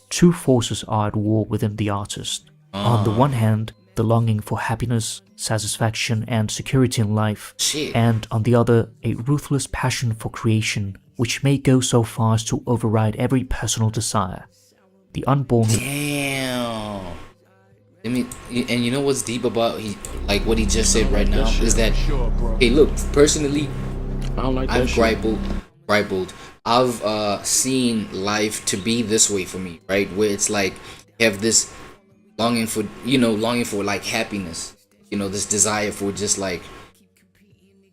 Two forces are at war within the artist. On the one hand, the longing for happiness, satisfaction, and security in life, and on the other, a ruthless passion for creation, which may go so far as to override every personal desire. The unborn... Damn. I mean, and you know what's deep about like what he just said right now is that, hey, look, personally, I don't like that I've grippled. I've seen life to be this way for me, right? Where it's like, you have this longing for like happiness, you know, this desire for just like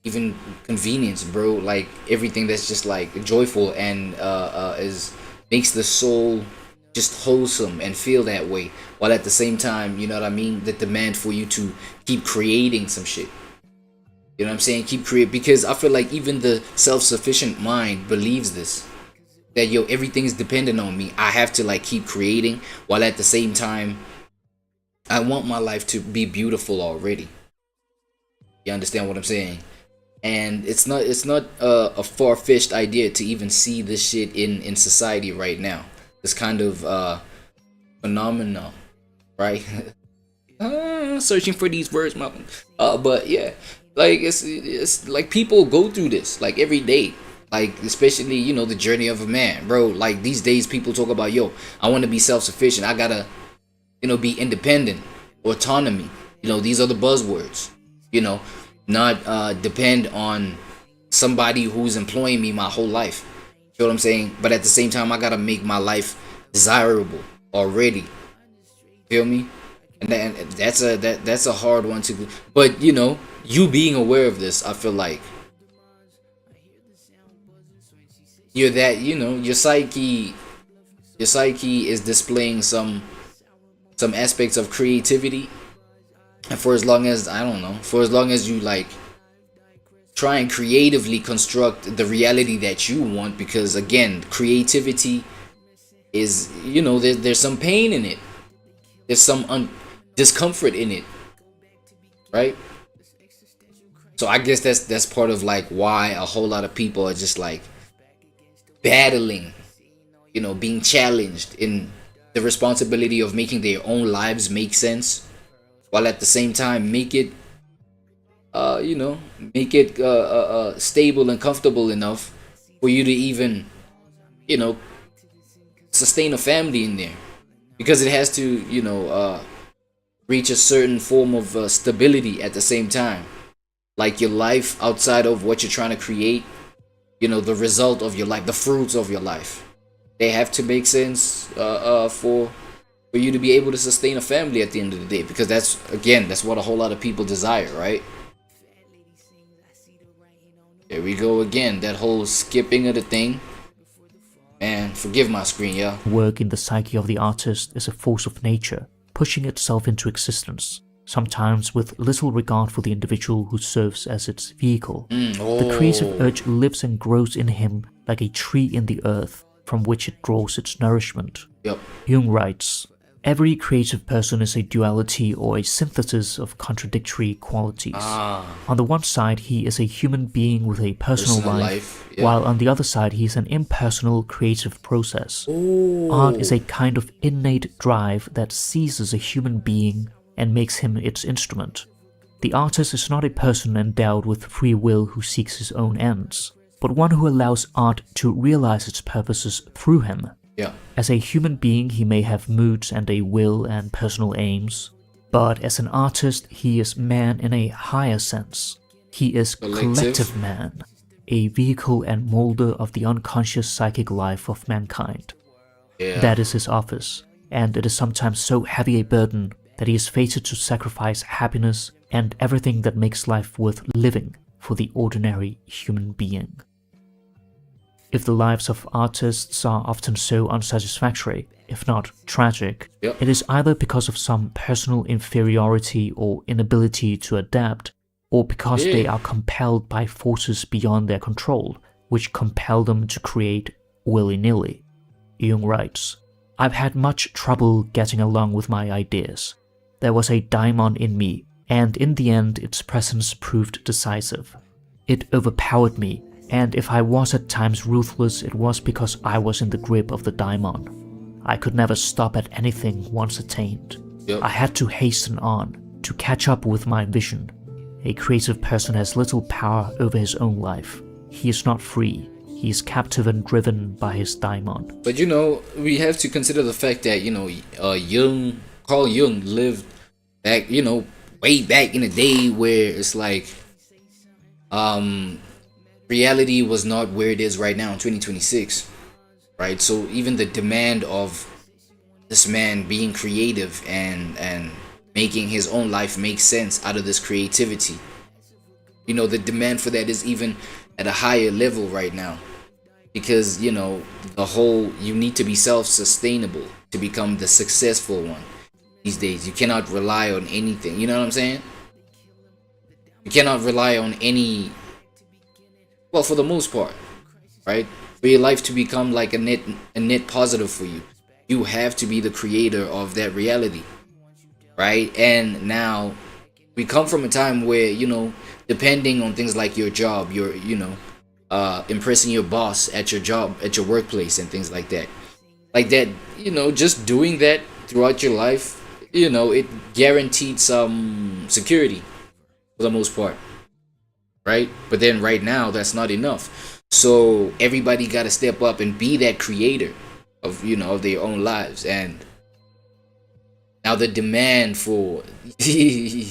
even convenience, bro, like everything that's just like joyful and makes the soul just wholesome and feel that way, while at the same time, you know what I mean, the demand for you to keep creating some shit. You know what I'm saying? Keep create, because I feel like even the self-sufficient mind believes this, that yo, everything's dependent on me. I have to like keep creating, while at the same time I want my life to be beautiful already. You understand what I'm saying? And it's not a far-fetched idea to even see this shit in society right now. This kind of phenomenon, right? Searching for these words, but yeah, like it's like people go through this like every day, like especially, you know, the journey of a man, bro. Like these days people talk about, yo, I want to be self-sufficient, I gotta, you know, be independent, autonomy, you know, these are the buzzwords, you know, not depend on somebody who's employing me my whole life. You know what I'm saying? But at the same time, I gotta make my life desirable already. Feel me? And that's a hard one to. But you know, you being aware of this, I feel like you're that. You know, your psyche is displaying some aspects of creativity. And for as long as, I don't know, for as long as you like try and creatively construct the reality that you want, because again, creativity is, you know, there's some pain in it, there's some discomfort in it, right? So I guess that's part of like why a whole lot of people are just like battling, you know, being challenged in the responsibility of making their own lives make sense, while at the same time make it stable and comfortable enough for you to even, you know, sustain a family in there, because it has to, you know, reach a certain form of stability at the same time. Like your life outside of what you're trying to create, you know, the result of your life, the fruits of your life, they have to make sense for you to be able to sustain a family at the end of the day, because that's what a whole lot of people desire, right? There we go again, that whole skipping of the thing. Man, forgive my screen, yeah. Work in the psyche of the artist is a force of nature, pushing itself into existence, sometimes with little regard for the individual who serves as its vehicle. The creative urge lives and grows in him like a tree in the earth, from which it draws its nourishment. Yep. Jung writes, every creative person is a duality or a synthesis of contradictory qualities. On the one side, he is a human being with a personal life, yeah. While on the other side, he is an impersonal creative process. Art is a kind of innate drive that seizes a human being and makes him its instrument. The artist is not a person endowed with free will who seeks his own ends, but one who allows art to realize its purposes through him. Yeah. As a human being, he may have moods and a will and personal aims, but as an artist, he is man in a higher sense. He is collective man, a vehicle and molder of the unconscious psychic life of mankind. Yeah. That is his office, and it is sometimes so heavy a burden that he is fated to sacrifice happiness and everything that makes life worth living for the ordinary human being. If the lives of artists are often so unsatisfactory, if not tragic, it is either because of some personal inferiority or inability to adapt, or because they are compelled by forces beyond their control, which compel them to create willy-nilly. Jung writes, I've had much trouble getting along with my ideas. There was a daimon in me, and in the end its presence proved decisive. It overpowered me, and if I was at times ruthless, it was because I was in the grip of the daimon. I could never stop at anything once attained. I had to hasten on, to catch up with my vision. A creative person has little power over his own life. He is not free. He is captive and driven by his daimon. But you know, we have to consider the fact that, you know, Carl Jung lived back, you know, way back in the day where it's like, reality was not where it is right now in 2026, right? So even the demand of this man being creative and making his own life make sense out of this creativity, you know, the demand for that is even at a higher level right now. because you know the whole, you need to be self-sustainable to become the successful one these days. You cannot rely on anything, you know what I'm saying? You cannot rely on any, well, for the most part, right? For your life to become like a net positive for you, you have to be the creator of that reality, right? And now we come from a time where, you know, depending on things like your job, your, you know, impressing your boss at your job, at your workplace, and things like that, you know, just doing that throughout your life, you know, it guaranteed some security for the most part, right? But then right now, that's not enough. So everybody got to step up and be that creator of, you know, of their own lives. And now the demand for the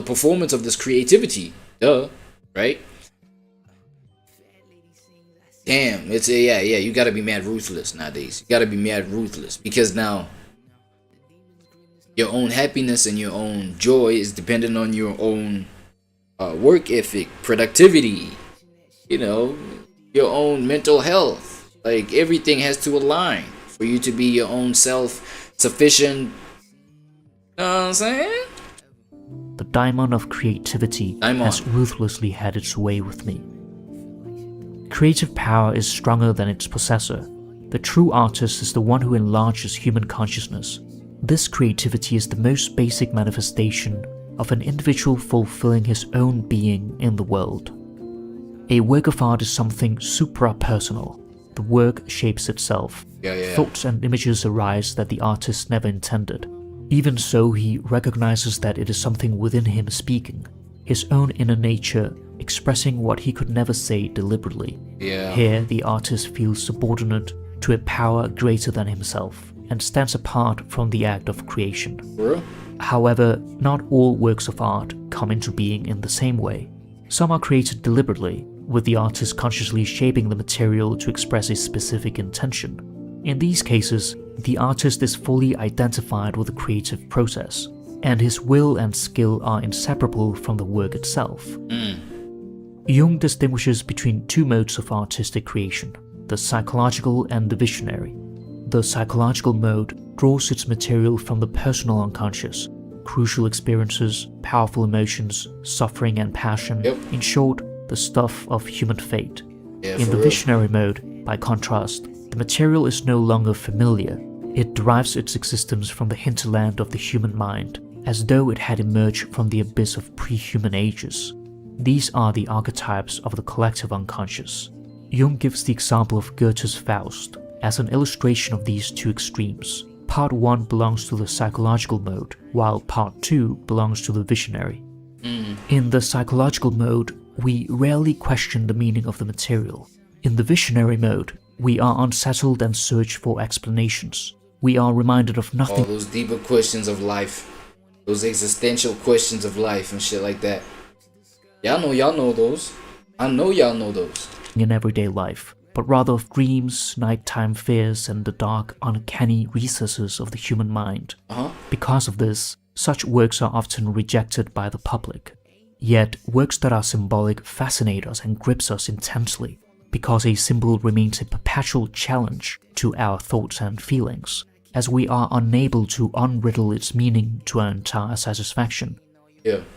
performance of this creativity, right? Damn, it's yeah, you gotta be mad ruthless nowadays. You gotta be mad ruthless, because now your own happiness and your own joy is dependent on your own work ethic, productivity, you know, your own mental health. Like, everything has to align for you to be your own self-sufficient. You know what I'm saying? The diamond of creativity has ruthlessly had its way with me. Creative power is stronger than its possessor. The true artist is the one who enlarges human consciousness. This creativity is the most basic manifestation of an individual fulfilling his own being in the world. A work of art is something supra-personal. The work shapes itself. Thoughts and images arise that the artist never intended. Even so, he recognizes that it is something within him speaking, his own inner nature expressing what he could never say deliberately. Here, the artist feels subordinate to a power greater than himself and stands apart from the act of creation. However, not all works of art come into being in the same way. Some are created deliberately, with the artist consciously shaping the material to express a specific intention. In these cases, the artist is fully identified with the creative process, and his will and skill are inseparable from the work itself. Jung distinguishes between two modes of artistic creation, the psychological and the visionary. The psychological mode draws its material from the personal unconscious, crucial experiences, powerful emotions, suffering and passion, in short, the stuff of human fate. In the visionary mode, by contrast, the material is no longer familiar. It derives its existence from the hinterland of the human mind, as though it had emerged from the abyss of pre-human ages. These are the archetypes of the collective unconscious. Jung gives the example of Goethe's Faust as an illustration of these two extremes. Part 1 belongs to the psychological mode, while Part 2 belongs to the visionary. In the psychological mode, we rarely question the meaning of the material. In the visionary mode, we are unsettled and search for explanations. We are reminded of nothing. All those deeper questions of life, those existential questions of life and shit like that. Y'all know those. I know y'all know those. In everyday life, but rather of dreams, nighttime fears, and the dark, uncanny recesses of the human mind. Because of this, such works are often rejected by the public. Yet, works that are symbolic fascinate us and grips us intensely, because a symbol remains a perpetual challenge to our thoughts and feelings, as we are unable to unriddle its meaning to our entire satisfaction.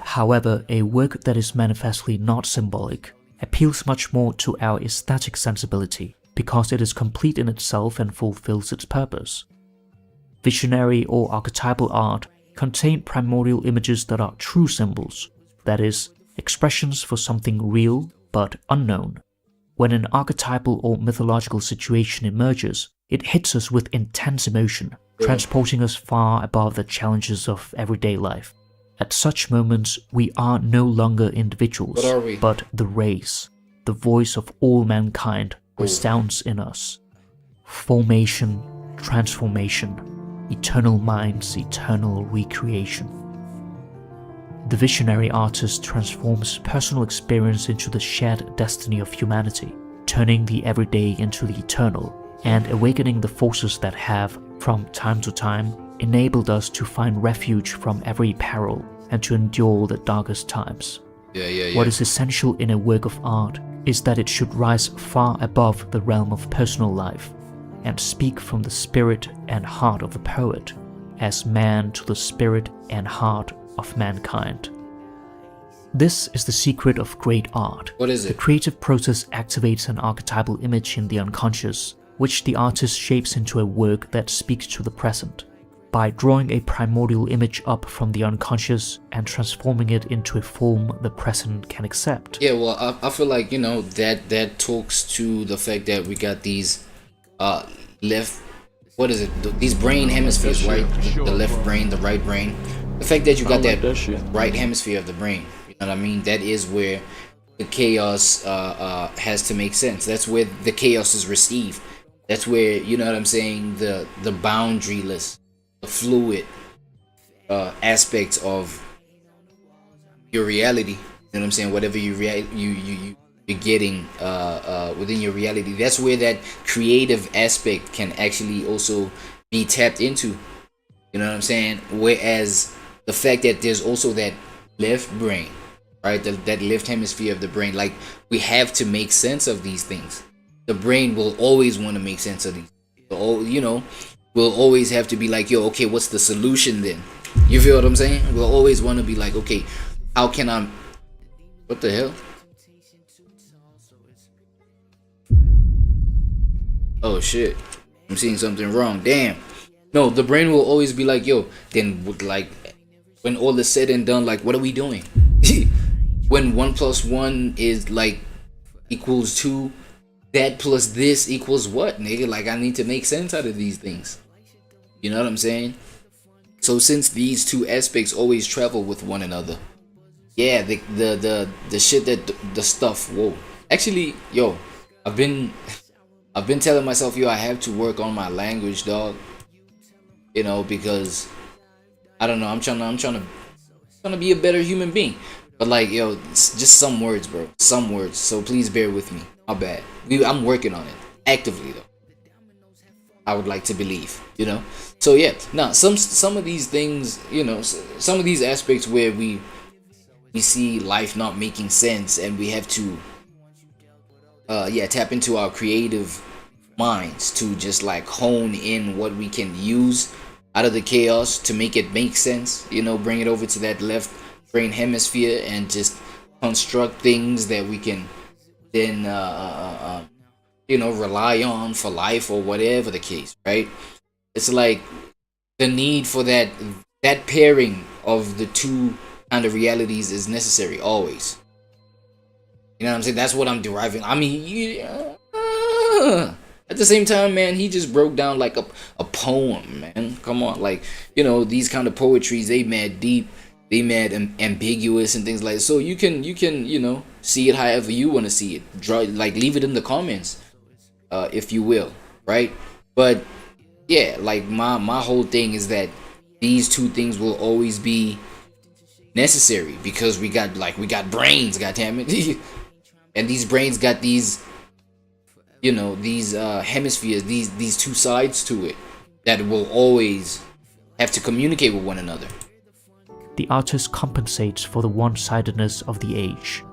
However, a work that is manifestly not symbolic appeals much more to our aesthetic sensibility, because it is complete in itself and fulfills its purpose. Visionary or archetypal art contain primordial images that are true symbols, that is, expressions for something real but unknown. When an archetypal or mythological situation emerges, it hits us with intense emotion, transporting us far above the challenges of everyday life. At such moments, we are no longer individuals, but the race. The voice of all mankind resounds in us. Formation, transformation, eternal minds, eternal recreation. The visionary artist transforms personal experience into the shared destiny of humanity, turning the everyday into the eternal, and awakening the forces that have, from time to time, enabled us to find refuge from every peril and to endure the darkest times. What is essential in a work of art is that it should rise far above the realm of personal life and speak from the spirit and heart of the poet as man to the spirit and heart of mankind. This is the secret of great art. What is it? The creative process activates an archetypal image in the unconscious, which the artist shapes into a work that speaks to the present. By drawing a primordial image up from the unconscious and transforming it into a form the present can accept. Yeah, well, I feel like, you know, that talks to the fact that we got these left, what is it, these brain hemispheres, right? The left brain, the right brain. The fact that you got that right hemisphere of the brain, you know what I mean? That is where the chaos has to make sense. That's where the chaos is received. That's where, you know what I'm saying, the boundaryless, the fluid aspects of your reality, you know what I'm saying, whatever you're getting within your reality, that's where that creative aspect can actually also be tapped into, you know what I'm saying? Whereas the fact that there's also that left brain, right, that left hemisphere of the brain, like, we have to make sense of these things. The brain will always want to make sense of these, you know, we'll always have to be like, yo, okay, what's the solution then? You feel what I'm saying? We'll always want to be like, okay, how can I, what the hell? Oh shit, I'm seeing something wrong. Damn. No, the brain will always be like, yo, then, like, when all is said and done, like, what are we doing? When 1 + 1 is like equals 2, that plus this equals what, nigga? Like, I need to make sense out of these things. You know what I'm saying? So since these two aspects always travel with one another, yeah, the shit that the stuff. Whoa, actually, yo, I've been telling myself, yo, I have to work on my language, dog. You know, because I don't know, I'm trying to be a better human being. But like, yo, it's just some words, bro. Some words. So please bear with me. My bad. I'm working on it actively, though. I would like to believe, you know. So yeah, now some of these things, you know, some of these aspects where we see life not making sense, and we have to, tap into our creative minds to just like hone in what we can use out of the chaos to make it make sense, you know, bring it over to that left brain hemisphere and just construct things that we can then you know, rely on for life or whatever the case, right? It's like the need for that pairing of the two kind of realities is necessary always. You know what I'm saying? That's what I'm deriving. I mean, at the same time, man, he just broke down like a poem, man. Come on, like, you know, these kind of poetries, they mad deep, they mad ambiguous and things like that. So you can, you know, see it however you want to see it. Draw, like, leave it in the comments, if you will, right? But yeah, like my whole thing is that these two things will always be necessary because we got brains, goddammit. And these brains got these, you know, these hemispheres, these two sides to it that will always have to communicate with one another. The artist compensates for the one-sidedness of the age.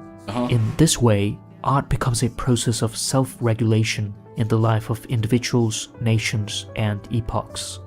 In this way, art becomes a process of self-regulation in the life of individuals, nations, and epochs.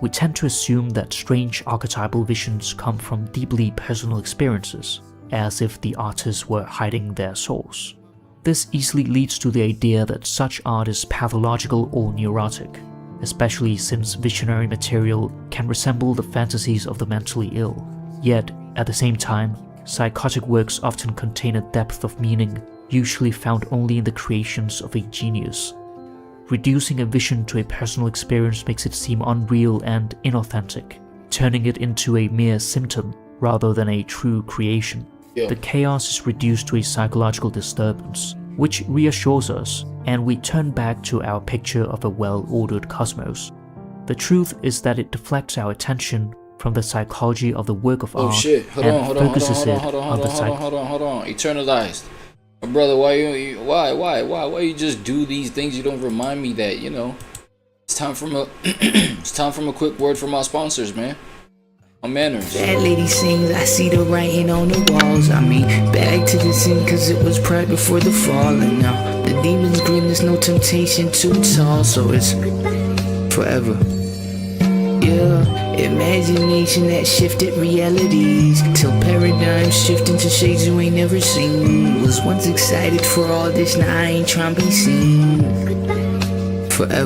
We tend to assume that strange archetypal visions come from deeply personal experiences, as if the artists were hiding their source. This easily leads to the idea that such art is pathological or neurotic, especially since visionary material can resemble the fantasies of the mentally ill. Yet, at the same time, psychotic works often contain a depth of meaning usually found only in the creations of a genius. Reducing a vision to a personal experience makes it seem unreal and inauthentic, turning it into a mere symptom rather than a true creation. Yeah. The chaos is reduced to a psychological disturbance, which reassures us, and we turn back to our picture of a well-ordered cosmos. The truth is that it deflects our attention from the psychology of the work of art and focuses it on the hold on. Eternalized. Brother, why you just do these things? You don't remind me that, you know, it's time from a quick word from our sponsors, man. Manners. That lady sings, I see the writing on the walls. I mean, back to the sin, cause it was pride before the fall. And now the demons grin, there's no temptation too tall. So it's forever. Yeah, imagination that shifted realities, till paradigms shift into shades you ain't never seen. Was once excited for all this, now I ain't trying to be seen. Forever.